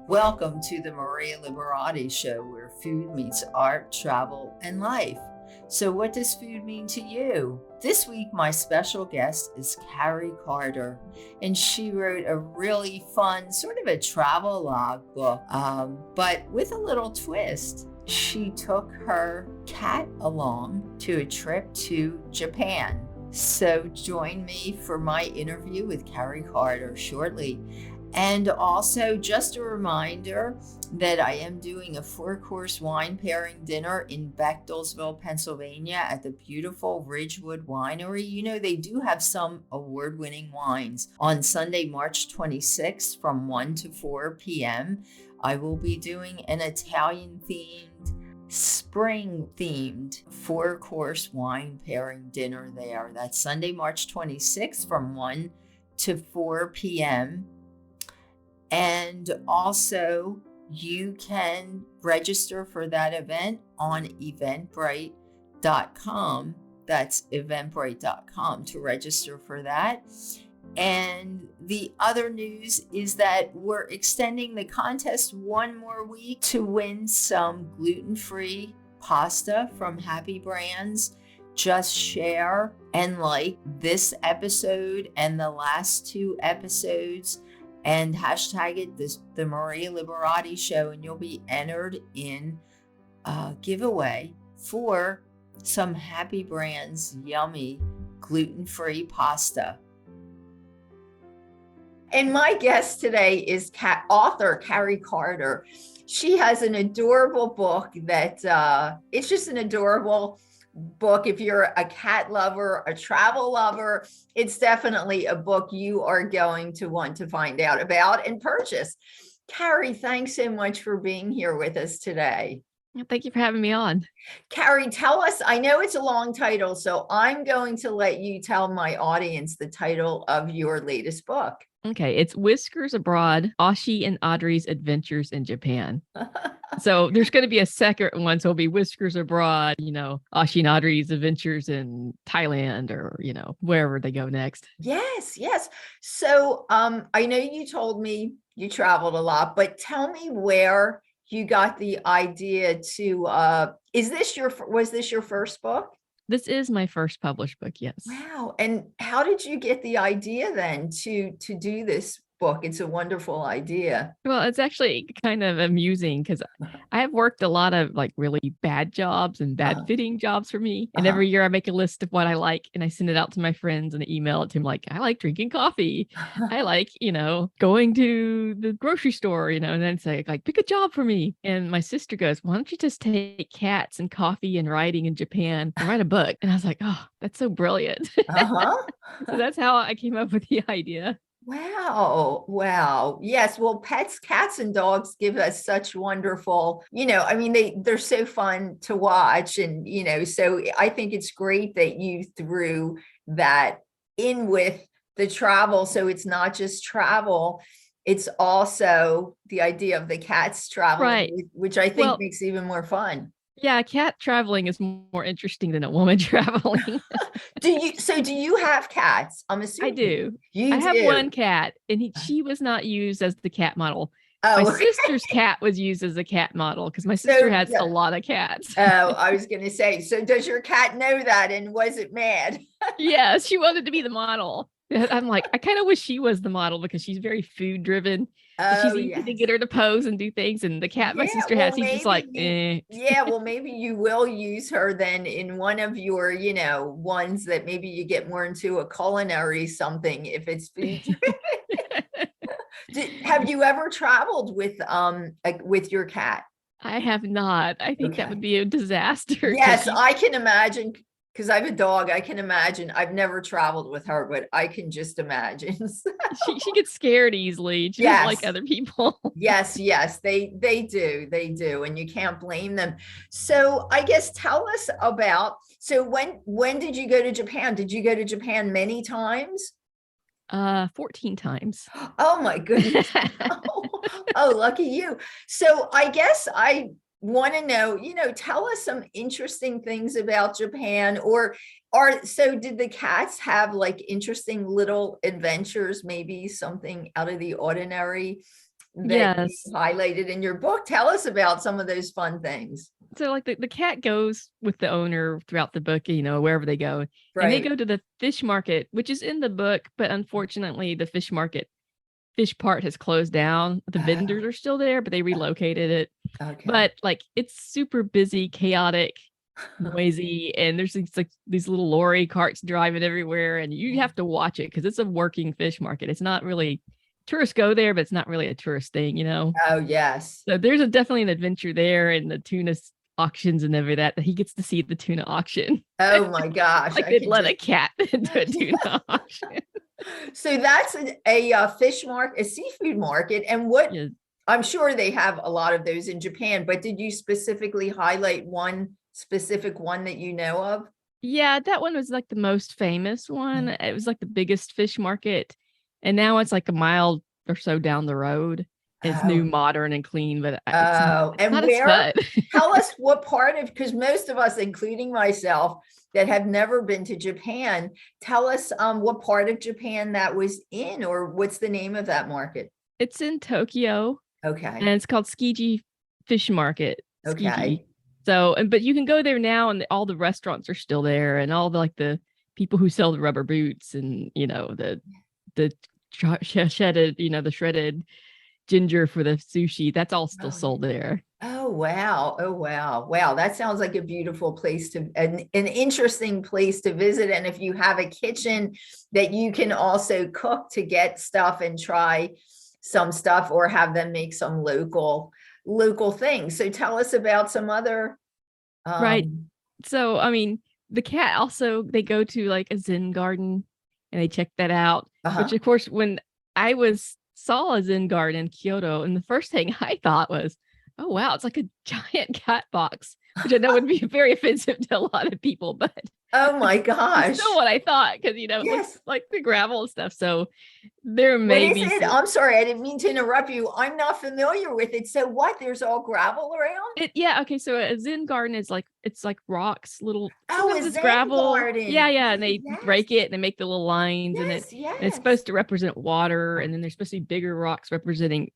Welcome to the Maria Liberati Show, where food meets art, travel, and life. So what does food mean to you? This week, my special guest is Carrie Carter, and she wrote a really fun, sort of a travel log book, but with a little twist. She took her cat along to a trip to Japan. So join me for my interview with Carrie Carter shortly. And also, just a reminder that I am doing a 4-course wine pairing dinner in Bechtelsville, Pennsylvania at the beautiful Ridgewood Winery. You know, they do have some award-winning wines. On Sunday, March 26th from 1 to 4 p.m., I will be doing an Italian-themed, spring-themed 4-course wine pairing dinner there. That's Sunday, March 26th from 1 to 4 p.m. And also, you can register for that event on eventbrite.com. That's eventbrite.com to register for that. And the other news is that we're extending the contest one more week to win some gluten-free pasta from Happy Brands. Just share and like this episode and the last 2 episodes and hashtag it the Maria Liberati Show, and you'll be entered in a giveaway for some Happy Brands yummy gluten-free pasta. And my guest today is author Carrie Carter. She has an adorable book that it's just an adorable book. If you're a cat lover, a travel lover, it's definitely a book you are going to want to find out about and purchase. Carrie, thanks so much for being here with us today. Thank you for having me on. Carrie, tell us, I know it's a long title, so I'm going to let you tell my audience the title of your latest book. Okay, it's Whiskers Abroad, Ashi and Audrey's Adventures in Japan. So there's going to be a second one, so it'll be Whiskers Abroad, Ashi and Audrey's Adventures in Thailand or, wherever they go next. Yes. So I know you told me you traveled a lot, but tell me where you got the idea to, was this your first book? This is my first published book, yes. Wow. And how did you get the idea then to do this book? It's a wonderful idea. Well, it's actually kind of amusing because I have worked a lot of really bad jobs and bad fitting jobs for me. And every year I make a list of what I like and I send it out to my friends and I email it to them like, I like drinking coffee. I like, going to the grocery store, and then it's like, pick a job for me. And my sister goes, why don't you just take cats and coffee and writing in Japan and write a book? And I was like, oh, that's so brilliant. So that's how I came up with the idea. Wow. Yes. Well, pets, cats and dogs give us such wonderful, they're so fun to watch. And, so I think it's great that you threw that in with the travel. So it's not just travel. It's also the idea of the cats traveling, right, which I think makes it even more fun. Yeah, cat traveling is more interesting than a woman traveling. Do you have cats? I'm assuming. I do. I have one cat, and she was not used as the cat model. Oh, my sister's cat was used as a cat model because my sister has a lot of cats. Oh, I was going to say, so does your cat know that, and was it mad? Yeah, she wanted to be the model. I'm like, I kind of wish she was the model because she's very food driven. She's easy to get her to pose and do things. And the cat my sister has, he's just like, eh. Yeah, well, maybe you will use her then in one of your, ones that maybe you get more into a culinary something if it's food. Have you ever traveled with your cat? I have not. I think that would be a disaster. Yes, I can imagine. Because I have a dog, I can imagine. I've never traveled with her, but I can just imagine. She gets scared easily. She doesn't like other people. Yes, they do, and you can't blame them. So I guess tell us about. So when did you go to Japan? Did you go to Japan many times? 14 times. Oh my goodness! Oh, lucky you. So I guess I want to know, tell us some interesting things about Japan, so did the cats have interesting little adventures, maybe something out of the ordinary that you Yes. highlighted in your book. Tell us about some of those fun things. So like the cat goes with the owner throughout the book, wherever they go. And they Right. go to the fish market, which is in the book, but unfortunately the fish part has closed down. The vendors Oh, are still there, but they relocated it. okay. But like it's super busy, chaotic, noisy, and there's these little lorry carts driving everywhere, and you have to watch it because it's a working fish market. It's not really tourists go there, but it's not really a tourist thing. Oh, yes. So there's definitely an adventure there, and the tuna auctions and every that he gets to see at the tuna auction. Oh my gosh. Like I they'd could let just a cat into a tuna auction. so that's a fish market, a seafood market. And what Yeah. I'm sure they have a lot of those in Japan, but did you specifically highlight one specific one that you know of? Yeah, that one was like the most famous one. It was like the biggest fish market. And now it's like a mile or so down the road. It's new, Oh, modern, and clean, but oh, it's and not as where? fun. Tell us what part of, because most of us, including myself, that have never been to Japan, tell us what part of Japan that was in, or what's the name of that market? It's in Tokyo, and Okay. it's called Tsukiji Fish Market. Tsukiji. Okay. So, but you can go there now, and all the restaurants are still there, and all the people who sell the rubber boots, and the the shredded ginger for the sushi. That's all still Oh, yeah. sold there. Oh, wow. Oh, wow. Wow. That sounds like a beautiful place an interesting place to visit. And if you have a kitchen that you can also cook to get stuff and try some stuff, or have them make some local things. So tell us about some other, Right. um, So, I mean, the cat also, they go to like a Zen garden and they check that out, which uh-huh. of course, when I saw a Zen garden in Kyoto, and the first thing I thought was, oh, wow, it's like a giant cat box, which I know would be very offensive to a lot of people, but Oh my it's still gosh. what I thought because, it looks Yes. like the gravel and stuff. So there What may is be it? some, I'm sorry. I didn't mean to interrupt you. I'm not familiar with it. So what? There's all gravel around? yeah, okay, so a Zen garden is like it's like rocks, little Oh, a sometimes it's Zen gravel. Yeah, garden. yeah, and Oh, they yes. break it and they make the little lines in it. Yes, And it's yes. supposed to represent water, and then there's supposed to be bigger rocks representing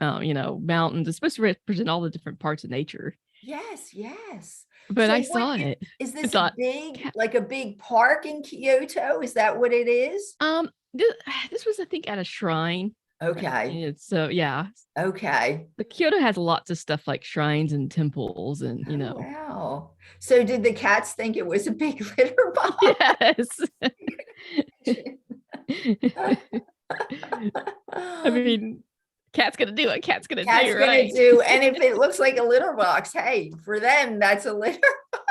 mountains. It's supposed to represent all the different parts of nature. Yes, yes. But So I what saw it. is I this a thought, big, "Cat." like a big park in Kyoto? Is that what it is? This, this was I think at a shrine. Okay. And so yeah, Okay. the Kyoto has lots of stuff like shrines and temples and Oh, wow. So did the cats think it was a big litter box? yes. I mean, cat's gonna do what cat's gonna Cat's do, gonna right? do, and if it looks like a litter box, hey, for them, that's a litter box.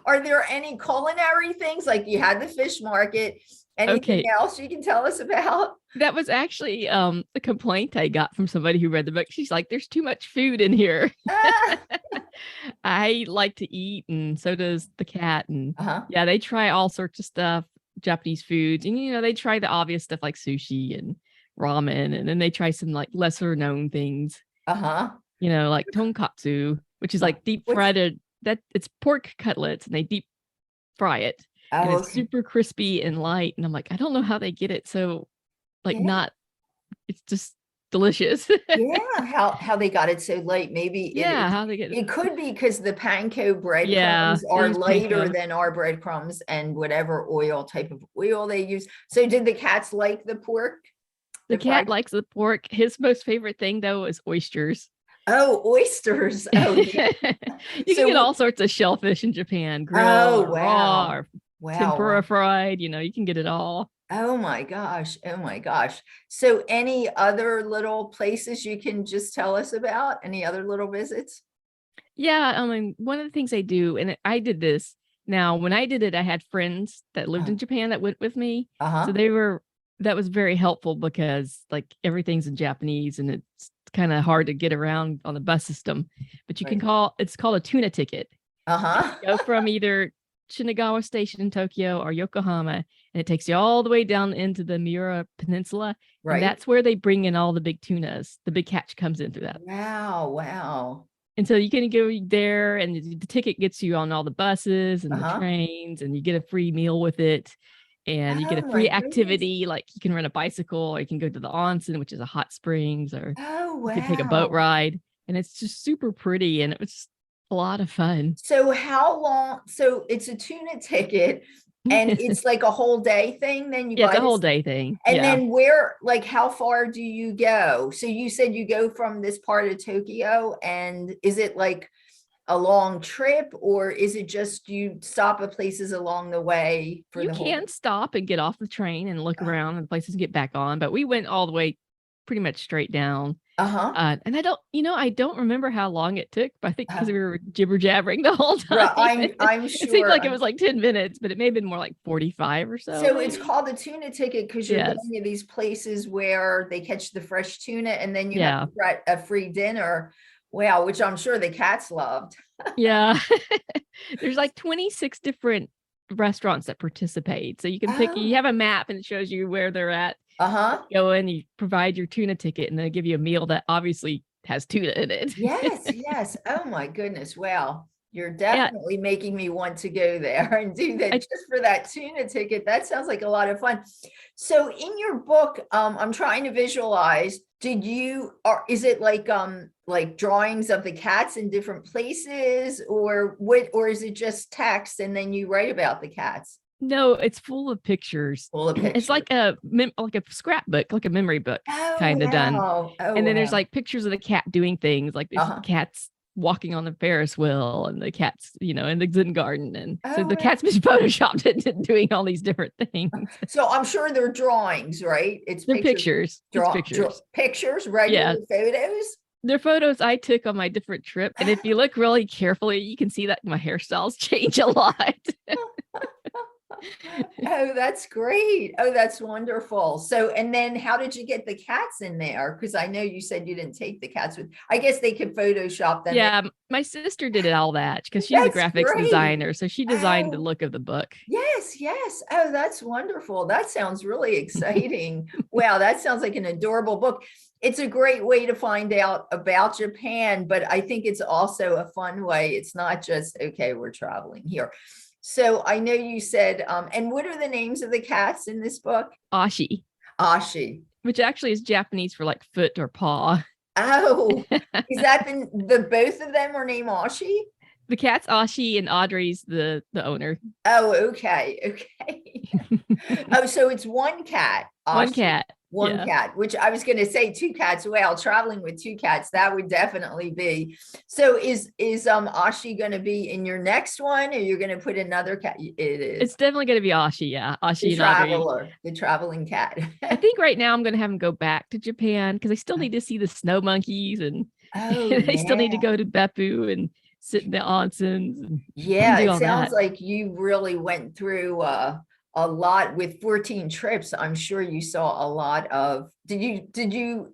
Are there any culinary things, like you had the fish market? Anything Okay. else you can tell us about? That was actually a complaint I got from somebody who read the book. She's like, there's too much food in here. Ah, I like to eat, and so does the cat. And uh-huh. yeah, they try all sorts of stuff, Japanese foods, and they try the obvious stuff like sushi and ramen, and then they try some like lesser known things, Uh-huh. like tonkatsu, which is like deep What's fried. That it's pork cutlets, and they deep fry it, and oh, it's okay. super crispy and light. And I'm like, I don't know how they get it so like Yeah. not. It's just delicious. Yeah, how they got it so light. Maybe Yeah, how they get it. it could be because the panko Yeah, breadcrumbs they are use lighter panko. than our breadcrumbs, and whatever type of oil they use. So did the cats like the pork? The The fried? cat likes the pork. His most favorite thing though is oysters. Oh, oysters. Oh, yeah. You can get all So, sorts of shellfish in Japan, grilled oh, or raw wow. or Wow. tempura Wow. fried. You can get it all. Oh my gosh. Oh my gosh. So any other little places you can just tell us about? Any other little visits? Yeah, I mean, one of the things I do, and I did this. Now, when I did it, I had friends that lived Uh, in Japan that went with me. So uh-huh. that was very helpful because like everything's in Japanese and it's kind of hard to get around on the bus system. But Right. it's called a tuna ticket. And Uh-huh. you go from either Shinagawa Station in Tokyo or Yokohama, and it takes you all the way down into the Miura Peninsula. And Right. that's where they bring in all the big tunas. The big catch comes in through that. Wow. Wow. And so you can go there, and the ticket gets you on all the buses and the Uh-huh. trains, and you get a free meal with it. and you get Oh a my free goodness. activity, like you can rent a bicycle, or you can go to the onsen, which is a hot springs, or Oh, you could take a boat wow. ride, and it's just super pretty, and it was just a lot of fun. So how long? So it's a tuna ticket and it's like a whole day thing. Then you Yeah, it's buy a whole this. day thing. And Yeah. then where, like, how far do you go? So you said you go from this part of Tokyo, and is it like a long trip, or is it just you stop at places along the way for You the whole day? can stop and get off the train and look Uh, around and places to get back on, but we went all the way pretty much straight down. uh-huh. And I don't remember how long it took, but I think because Uh, we were jibber jabbering the whole time, right. I'm it seemed sure. like it was like 10 minutes, but it may have been more like 45 or so, So it's maybe. called a tuna ticket because you're Yes. going to these places where they catch the fresh tuna and then you have Yeah. a free dinner. Wow, which I'm sure the cats loved. Yeah. There's like 26 different restaurants that participate. So you can pick, you Oh, have a map and it shows you where they're at. uh-huh. Go in, you provide your tuna ticket, and they give you a meal that obviously has tuna in it. Yes, yes. Oh my goodness. Wow. You're Yeah, definitely making me want to go there and do that I just for that tuna ticket. That sounds like a lot of fun. So in your book, I'm trying to visualize, did you, or is it like drawings of the cats in different places, or what, or is it just text and then you write about the cats? no, it's full of pictures. Full of It's pictures. like a scrapbook, like a memory book Oh kind of done. wow. Oh And then there's wow. like pictures of the cat doing things, like there's Uh-huh. cats walking on the Ferris wheel and the cats, in the Zen garden. And so Oh the wow. cat's been photoshopped into doing all these different things. So I'm sure they're drawings, right? It's They're pictures, pictures. It's pictures. pictures, regular Yeah. photos. They're photos I took on my different trip. And if you look really carefully, you can see that my hairstyles change a lot. Oh, that's great. Oh, that's wonderful. So, and then how did you get the cats in there? Because I know you said you didn't take the cats with, I guess they could Photoshop them. Yeah, my sister did all that because she's a That's graphics great. designer. So she designed the Oh, look of the book. yes, yes. Oh, that's wonderful. That sounds really exciting. Wow, that sounds like an adorable book. It's a great way to find out about Japan, but I think it's also a fun way. It's not just, okay, we're traveling here. So I know you said, and what are the names of the cats in this book? Ashi, Ashi. which actually is Japanese for like foot or paw. Oh, is that the both of them are named Ashi? The cat's Ashi and Audrey's the owner. Oh, okay, okay. Oh, so it's one cat, One Ashi. cat. One Yeah. cat, which I was going to say two cats. Well, traveling with two cats, that would definitely be. So is Ashi going to be in your next one, or you're going to put another cat? It It's is definitely going to be Ashi. Yeah. the Ashi and Audrey. traveler, the traveling cat. I think right now I'm going to have them go back to Japan because I still need to see the snow monkeys and Oh they still need to yeah. go to Beppu and sit in the onsens and Yeah, do it all sounds that. like you really went through a lot with 14 trips. I'm sure you saw a lot of,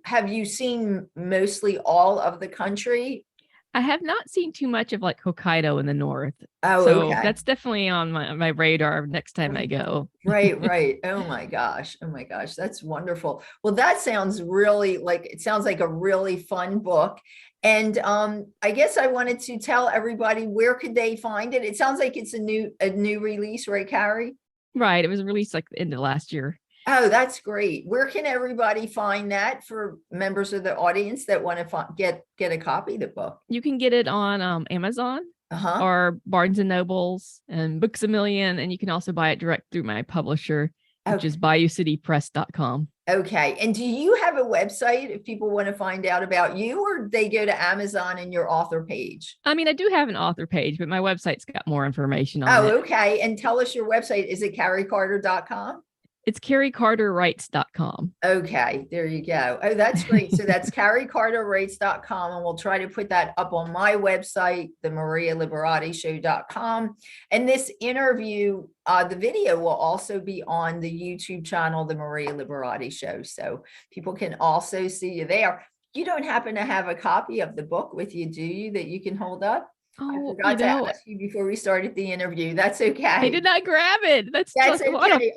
have you seen mostly all of the country? I have not seen too much of like Hokkaido in the north. Oh, So okay. that's definitely on my radar next time I go. Right, right. Oh my gosh. Oh my gosh. That's wonderful. Well, that sounds really like, it sounds like a really fun book. And I guess I wanted to tell everybody, where could they find it? It sounds like it's a new release, right, Carrie? Right. It was released like the end of last year. Oh, that's great. Where can everybody find that for members of the audience that want to get a copy of the book? You can get it on Amazon Uh-huh. or Barnes and Nobles and Books a Million. And you can also buy it direct through my publisher, which Okay. is bayoucitypress.com. Okay. And do you have a website if people want to find out about you, or they go to Amazon and your author page? I mean, I do have an author page, but my website's got more information on it. Oh, okay. And tell us your website. Is it carriecarter.com? It's carriecarterwrites.com. Okay, there you go. Oh, that's great. So that's carriecarterwrites.com, and we'll try to put that up on my website, the marialiberati.show.com. And this interview, the video will also be on the YouTube channel, the Maria Liberati Show. So people can also see you there. You don't happen to have a copy of the book with you, do you, that you can hold up? I Oh, forgot to ask you before we started the interview. That's I okay. did not grab it. That's what a Okay.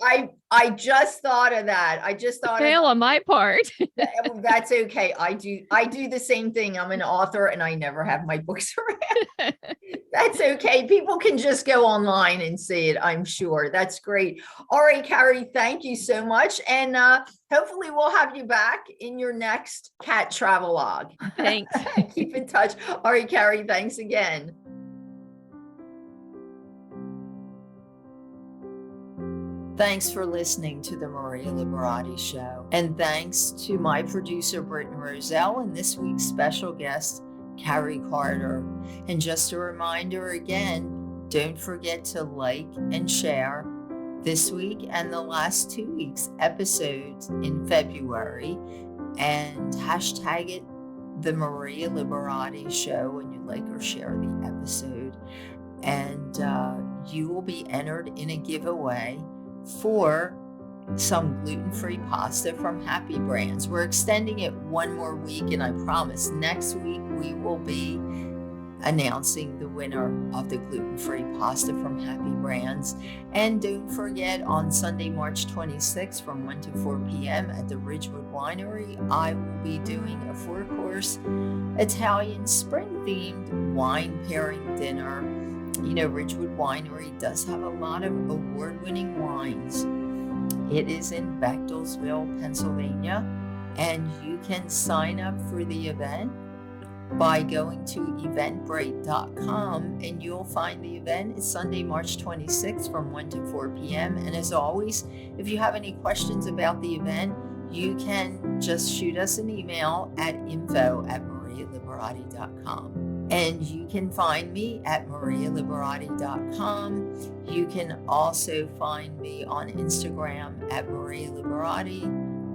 I just thought of that. I just thought of fail on my part. that's okay. I do the same thing. I'm an author and I never have my books around. That's okay. People can just go online and see it, I'm sure. That's great. All right, Carrie, thank you so much. And hopefully we'll have you back in your next cat travelogue. Thanks. Keep in touch. All right, Carrie, thanks again. Thanks for listening to the Maria Liberati Show. And thanks to my producer, Britton Roselle, and this week's special guest, Carrie Carter. And just a reminder again, don't forget to like and share this week and the last 2 weeks' episodes in February, and hashtag it the Maria Liberati Show when you like or share the episode. And you will be entered in a giveaway for some gluten-free pasta from Happy Brands. We're extending it one more week, and I promise next week we will be announcing the winner of the gluten-free pasta from Happy Brands. And don't forget, on Sunday, March 26th from 1 to 4 p.m. at the Ridgewood Winery, I will be doing a 4-course Italian spring-themed wine pairing dinner. You know, Ridgewood Winery does have a lot of award-winning wines. It is in Bechtelsville, Pennsylvania, and you can sign up for the event by going to eventbrite.com, and you'll find the event. It's Sunday, March 26th from 1 to 4 p.m. And as always, if you have any questions about the event, you can just shoot us an email at info@marialiberati.com. And you can find me at marialiberati.com. You can also find me on Instagram at Maria Liberati,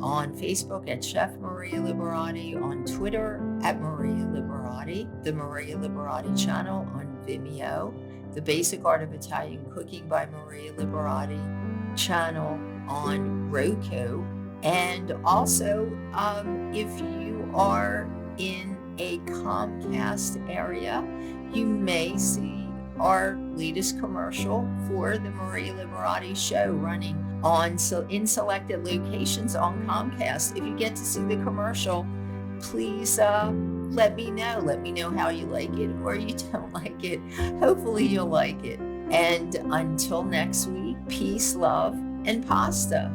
on Facebook at Chef Maria Liberati, on Twitter at Maria Liberati, the Maria Liberati channel on Vimeo, the Basic Art of Italian Cooking by Maria Liberati channel on Roku. And also, if you are in a Comcast area, you may see our latest commercial for the Maria Liberati Show running in selected locations on Comcast. If you get to see the commercial, please let me know. Let me know how you like it or you don't like it. Hopefully you'll like it. And until next week, peace, love, and pasta.